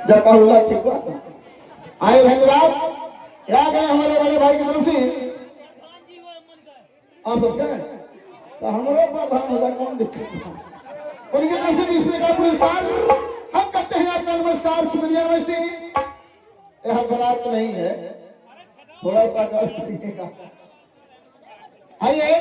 जब कहूँगा ठीक हुआ आए धन्यवाद या गए हमारे बड़े भाई की तरफ से आप सब क्या तो हमारे प्रधान होगा कौन दिक्कत उनकी तरफ से 20 का पुरस्कार हम करते हैं आपका नमस्कार शुक्रिया नमस्ते यह बरात नहीं है थोड़ा सा करिएगा आइए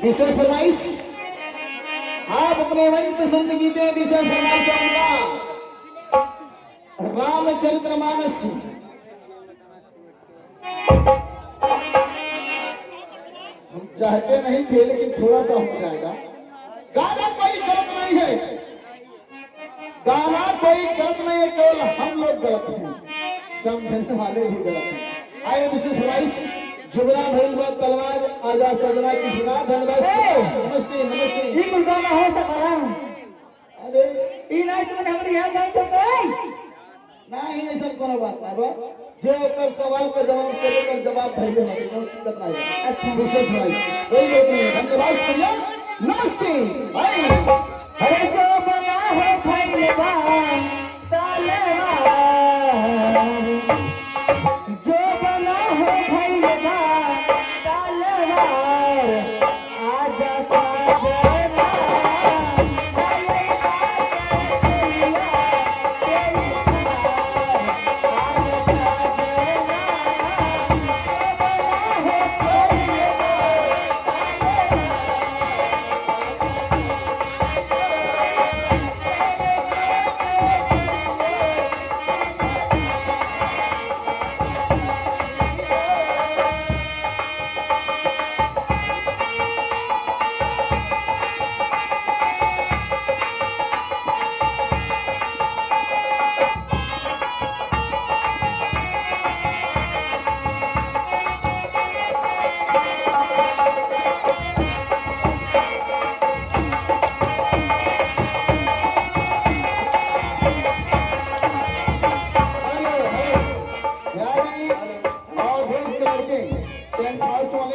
विशेष फरमाइश आप अपने मन पसंद गीते विशेष फरमाइश होगा रामचरितमानस हम चाहते नहीं थे लेकिन थोड़ा सा हो जाएगा गाना कोई गलत नहीं है गाना कोई गलत नहीं है केवल हम लोग गलत हैं समझने वाले भी गलत हैं आइए विशेष फरमाइश जुबरा भैलवा तलवार आजा सजना की सुना धन्यवाद नमस्ते नमस्ते ये गुलगाना हो सकला अरे ई नाइट में हमरे यहां गए तो कोई नहीं ऐसा कोनो बात ना बा जे ओकर सवाल का जवाब करे कर जवाब भइले मत कोनो दिक्कत नहीं है अच्छा विशेष भाई कोई बात नहीं धन्यवाद शुक्रिया नमस्ते भाई अरे जो बना हो फैलवा तलवार जो बना हो फैलवा तलवार आजा साजना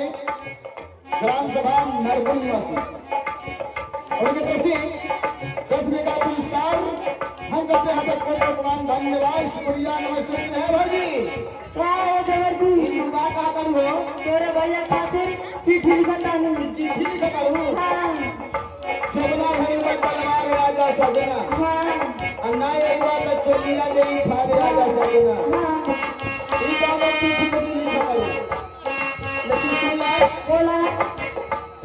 ग्राम सभा नरगुन निवासी उनकी तरफ से 10 का पुरस्कार हम करते हैं भगवान धन्यवाद शुक्रिया नमस्ते है भाई क्या है देवर जी इन बात कहा करूं हो तेरे भैया खातिर चिट्ठी लिखता नहीं चिट्ठी लिखा करूं हां जबना भाई में तलवार आजा सजना हां अन्ना एक बात चलिया गई थारे आजा सजना हां ई काम चिट्ठी में लिखा करूं लेकिन सुन ले बोला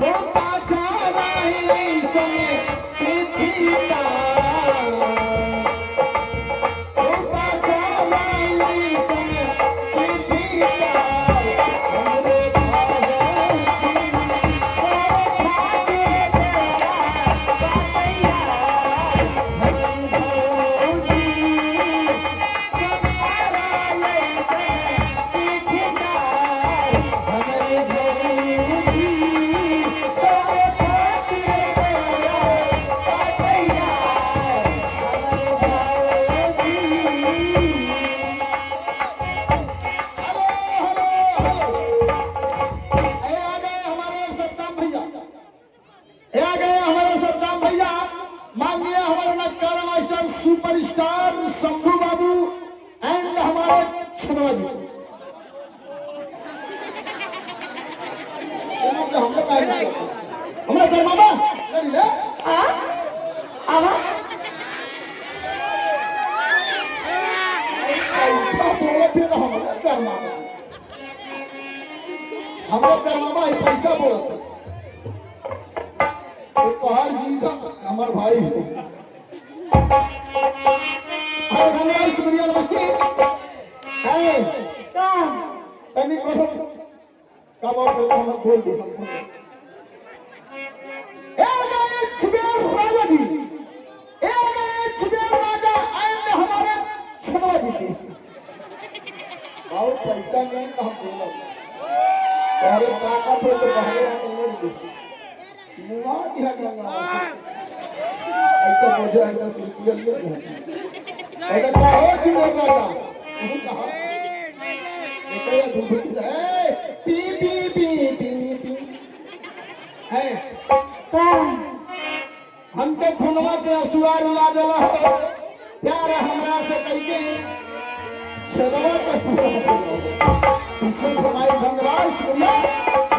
होता जा रही समय चिट्ठी का होता जा रही समय चिट्ठी का हमरे भाई सुपरस्टार शंभू बाबू एंड हमारे छनवा जी हमारे घर मामा आवा हमारे घर मामा पैसा बोलते पहाड़ जी का हमारे भाई धन्यवाद शुक्रिया नमस्ते तनी कहो कब आप बोल दो राजा जी राजा एंड हमारे छनवा जी की बहुत पैसा नहीं हम बोला अरे काका पे तो बाहर मुआ दिया गया ऐसा मुझे ऐसा रुपया ले ऐसा क्या हो चुका राजा नहीं कहा ये धूप है P P P P P है हम तो खुनवा के असुआ रुला देला हो प्यार हमरा छलवा का पूरा विशेष फरमाई धन्यवाद शुक्रिया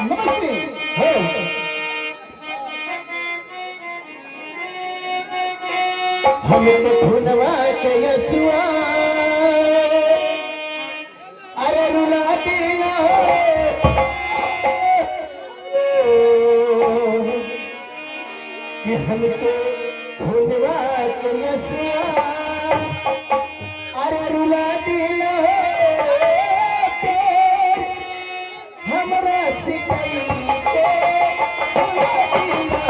नमस्ते है हमें तो धुनवा के यसुआ अरे रुला दिया कि हमके धुनवा के यसुआ अरे रुला दिया हमरा सिकई के रुला दिया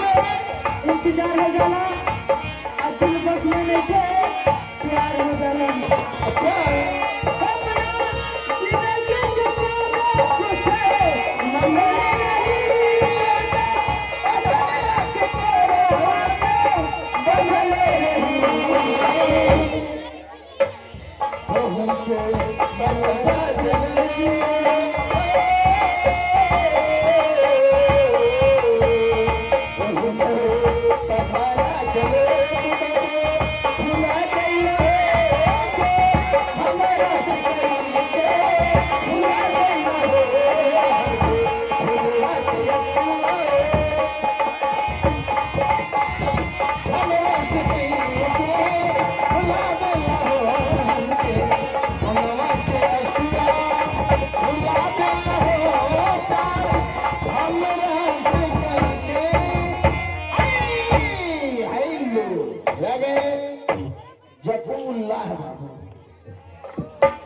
इंतजार हो जाला दिल बस में नहीं थे प्यार हो जाला अच्छा अपना जिंदगी के प्यार कुछ मंगले नहीं अजरा के तेरे बंधले नहीं हमके बंधवा जगी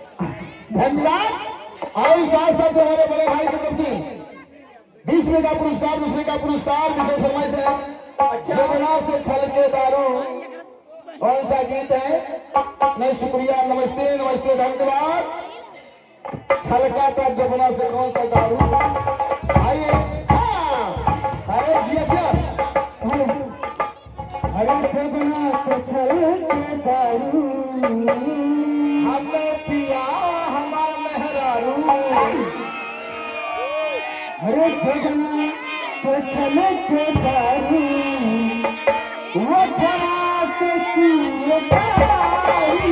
धन्यवाद और साथ साथ जो हमारे बड़े भाई की तरफ से 20 रुपए का पुरस्कार 10 रुपए का पुरस्कार विशेष फरमाइश है जगना से छल के दारू कौन सा गीत है मैं शुक्रिया नमस्ते नमस्ते धन्यवाद छलका का जमुना से कौन सा दारू आइए अरे जी अच्छा अरे जगना तो छल के दारू हमें पिया हमारा मेहरारू अरे जगना तो छल के दारू वो खरा तो चूर पाई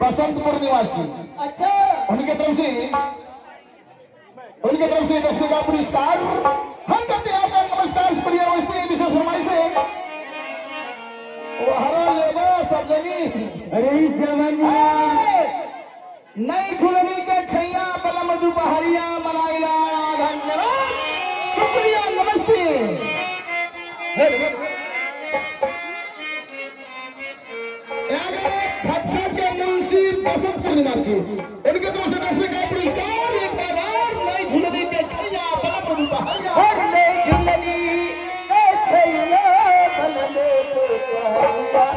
बसंतपुर निवासी अच्छा उनके तरफ से 10 रुपए का पुरस्कार हम करते हैं आपका नमस्कार शुक्रिया नमस्ते विशेष फरमाइश है वो हरा लेबा सब जनी अरे जवानी नई झुलनी के छैया बलम दुपहरिया मनाइला धन्यवाद खट्टा के मुंशी बसंत निवासी उनके 210 का पुरस्कार एक बार और नई झुलनी के छैया बलम दुपहरिया हर नई झुलनी के छैया बलम दुपहरिया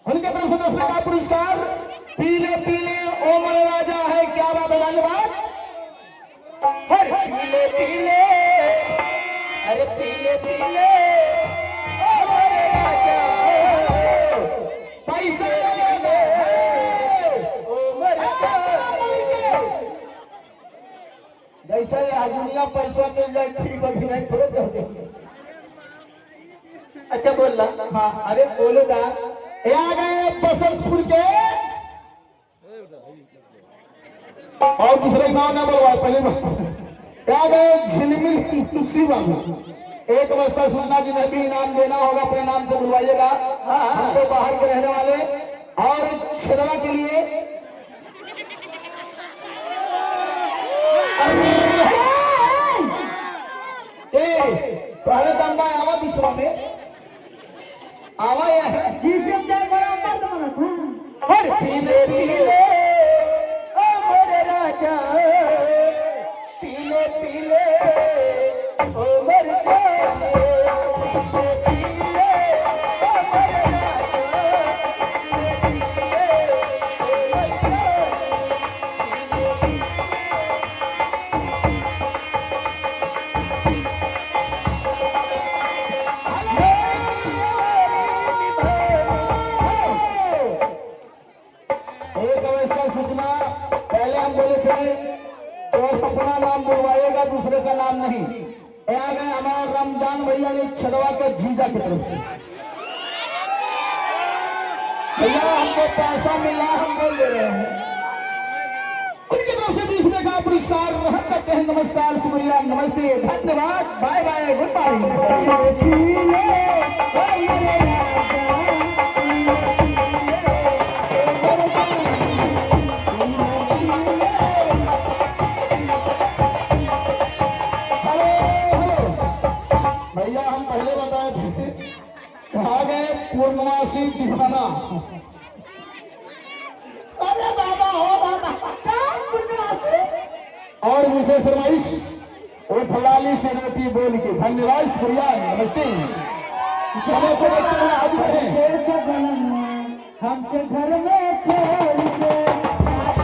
उनके तरफ से 10 का पुरस्कार पीले पीले ओमर राजा है। क्या बात है, धन्यवाद। हर पीले पीले अरे पीले पीले ओमर राजा पैसा ओमर जैसे आज दुनिया पैसा मिल जाए ठीक अभी नहीं थोड़े कर देंगे। अच्छा बोल रहा हाँ अरे बोलो दा ये आ गए बसंतपुर के और दूसरे नाम ना बोलवा पहले ये आ गए झिलमिल मुंशी बाबू। एक वर्षा सुनना जिन्हें भी इनाम देना होगा अपने नाम से बुलवाइएगा। हमको बाहर के रहने वाले और छेदवा के लिए पहले दम्बा आवा बिछवा में आवा या है हर पीले पीले ओमर राजा पीले पीले ओमर जाने पीले पीले ओमर राजा पीले पीले एक अवस्था सूचना पहले हम बोले थे तो अपना नाम बुलवाइएगा दूसरे का नाम नहीं। आ गए हमारा रमजान भैया ने छदवा के जीजा की तरफ से भैया हमको पैसा मिला हम बोल दे रहे हैं। उनकी तरफ से 20 रुपए का पुरस्कार ग्रहण करते हैं। नमस्कार शुक्रिया नमस्ते धन्यवाद बाय बाय गुड बाय। भैया हम पहले बताए थे कहा गए पूर्णवासी दीवाना। अरे दादा हो दादा और विशेष फरमाइश उठलाली से रोटी बोल के धन्यवाद शुक्रिया नमस्ते। समय को देखते हुए आगे बढ़े हमके घर में छोड़